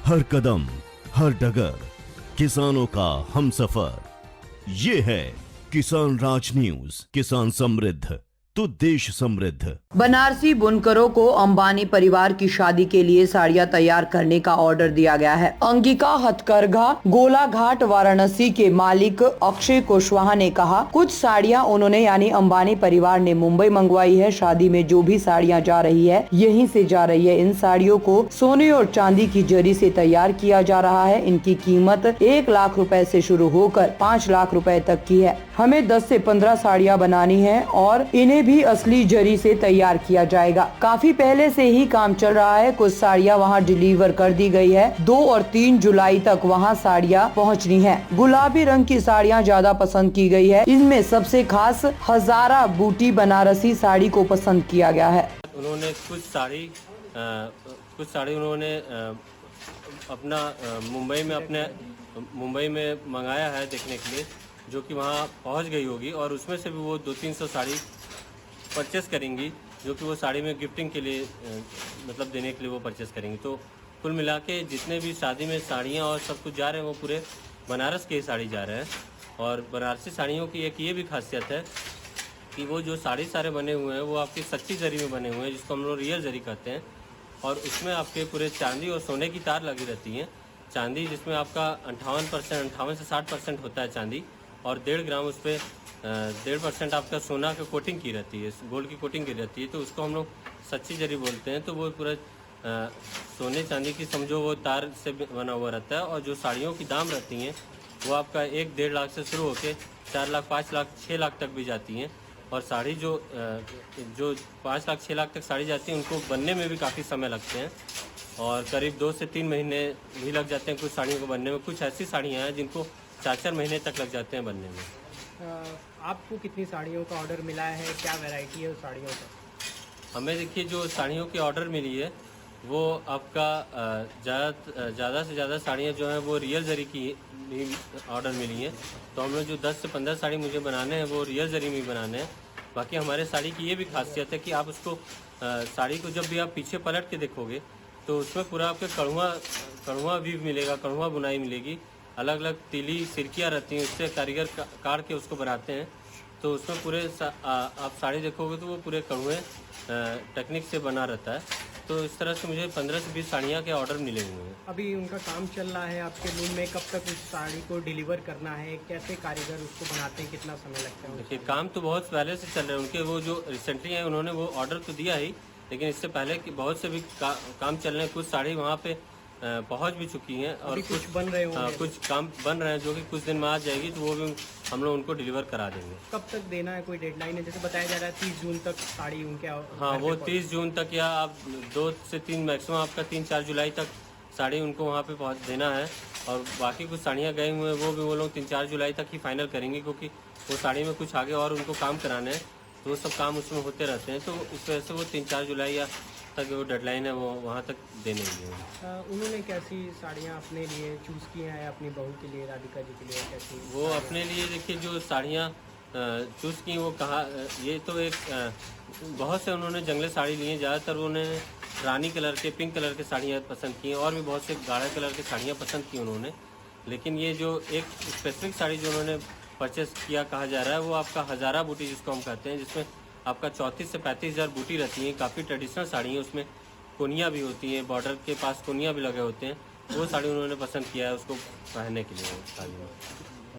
हर कदम, हर डगर, किसानों का हमसफर। ये है किसान राज न्यूज। किसान समृद्ध तो देश समृद्ध। बनारसी बुनकरों को अंबानी परिवार की शादी के लिए साड़ियां तैयार करने का ऑर्डर दिया गया है। अंगिका हथकरघा गोलाघाट वाराणसी के मालिक अक्षय कुशवाहा ने कहा, कुछ साड़ियां उन्होंने यानी अंबानी परिवार ने मुंबई मंगवाई है। शादी में जो भी साड़ियां जा रही है यहीं से जा रही है। इन साड़ियों को सोने और चांदी की जरी से तैयार किया जा रहा है। इनकी कीमत 1 लाख रुपए से शुरू होकर 5 लाख रुपए तक की है। हमें 10 से 15 साड़ियां बनानी है और इन्हें भी असली जरी से तैयार किया जाएगा। काफी पहले से ही काम चल रहा है। कुछ साड़ियां वहां डिलीवर कर दी गई है। 2 और 3 जुलाई तक वहां साड़ियां पहुंचनी है। गुलाबी रंग की साड़ियां ज्यादा पसंद की गई है। इनमें सबसे खास हजारा बूटी बनारसी साड़ी को पसंद किया गया है। उन्होंने कुछ साड़ी उन्होंने अपना मुंबई में मंगाया है देखने के लिए, जो कि वहाँ पहुँच गई होगी और उसमें से भी वो 200-300 साड़ी परचेस करेंगी, जो कि वो साड़ी में गिफ्टिंग के लिए मतलब देने के लिए वो परचेस करेंगी। तो कुल मिला के जितने भी शादी में साड़ियाँ और सब कुछ जा रहे हैं वो पूरे बनारस के ही साड़ी जा रहे हैं। और बनारसी साड़ियों की एक ये भी खासियत है कि वो जो साड़ी सारे बने हुए हैं वो आपकी सच्ची जरी में बने हुए हैं, जिसको हम लोग रियल जरी कहते हैं। और उसमें आपके पूरे चांदी और सोने की तार लगी रहती हैं। चांदी जिसमें आपका 58% से 60% होता है चांदी, और 1.5 ग्राम उस पर 1.5% आपका सोना की कोटिंग की रहती है, गोल्ड की कोटिंग की रहती है। तो उसको हम लोग सच्ची जरी बोलते हैं। तो वो पूरा सोने चांदी की समझो वो तार से बना हुआ रहता है। और जो साड़ियों की दाम रहती हैं वो आपका 1-1.5 लाख से शुरू होकर 4 लाख, 5 लाख, 6 लाख तक भी जाती हैं। और साड़ी जो 5 लाख 6 लाख तक साड़ी जाती है उनको बनने में भी काफ़ी समय लगते हैं और करीब 2 से 3 महीने भी लग जाते हैं कुछ साड़ियों को बनने में। कुछ ऐसी साड़ियाँ हैं जिनको 4-4 महीने तक लग जाते हैं बनने में। आपको कितनी साड़ियों का ऑर्डर मिला है, क्या वैरायटी है उस साड़ियों का? हमें देखिए जो साड़ियों की ऑर्डर मिली है वो आपका ज़्यादा से ज़्यादा साड़ियाँ जो हैं वो रियल जरी की ऑर्डर मिली हैं। तो हम लोग जो 10 से 15 साड़ी मुझे बनाने हैं वो रियल जरी में बनाने हैं। बाकी हमारे साड़ी की ये भी खासियत है कि आप उसको साड़ी को जब भी आप पीछे पलट के देखोगे तो उसमें पूरा आपके कढ़ुआ भी मिलेगा, कढ़ुआ बुनाई मिलेगी। अलग अलग तीली सिरकियाँ रहती हैं, उससे कारीगर काट के उसको बनाते हैं। तो उसमें पूरे आप साड़ी देखोगे तो वो पूरे कढ़ुए टेक्निक से बना रहता है। तो इस तरह से मुझे 15 से 20 साड़ियाँ के ऑर्डर मिले हुए हैं। अभी उनका काम चल रहा है आपके रूम में, कब तक उस साड़ी को डिलीवर करना है, कैसे कारीगर उसको बनाते हैं, कितना समय लगता है? देखिए काम तो बहुत पहले से चल रहे हैं उनके। वो जो रिसेंटली हैं उन्होंने वो ऑर्डर तो दिया ही, लेकिन इससे पहले कि बहुत से भी काम चल रहे हैं। कुछ साड़ी वहाँ पे पहुँच भी चुकी हैं और कुछ बन रहे होंगे। कुछ काम बन रहे हैं जो कि कुछ दिन में आ जाएगी, तो वो भी हम लोग उनको डिलीवर करा देंगे। कब तक देना है, कोई डेडलाइन है? जैसे बताया जा रहा है 30 जून तक साड़ी उनके हाँ, वो 30 जून तक या आप 2 से 3 मैक्सिमम आपका 3-4 जुलाई तक साड़ी उनको वहाँ पे पहुँच देना है। और बाकी कुछ साड़ियाँ गए हुए हैं वो भी वो लोग 3-4 जुलाई तक ही फाइनल करेंगे, क्योंकि वो साड़ी में कुछ आगे और उनको काम कराने हैं, तो वो सब काम उसमें होते रहते हैं। तो इस वजह से वो 3-4 जुलाई या तक वो डेडलाइन है, वो वहाँ तक देने हैं। उन्होंने कैसी साड़ियाँ अपने लिए चूज़ की हैं, अपनी बहू के लिए, राधिका जी के लिए कैसी? वो अपने लिए देखिए जो साड़ियाँ चूज़ की वो कहा, ये तो एक बहुत से उन्होंने जंगली साड़ी ली हैं। ज़्यादातर उन्होंने रानी कलर के, पिंक कलर के साड़ियाँ पसंद की हैं और भी बहुत से गाढ़े कलर की साड़ियाँ पसंद की उन्होंने। लेकिन ये जो एक स्पेसिफिक साड़ी जो उन्होंने परचेस किया कहा जा रहा है वो आपका हज़ारा बूटी जिसको हम कहते हैं, जिसमें आपका 34 से 35 हज़ार बूटी रहती हैं। काफ़ी ट्रेडिशनल साड़ी है, उसमें कोनियाँ भी होती हैं, बॉर्डर के पास कोनियाँ भी लगे होते हैं। वो साड़ी उन्होंने पसंद किया है उसको पहनने के लिए साड़ी में।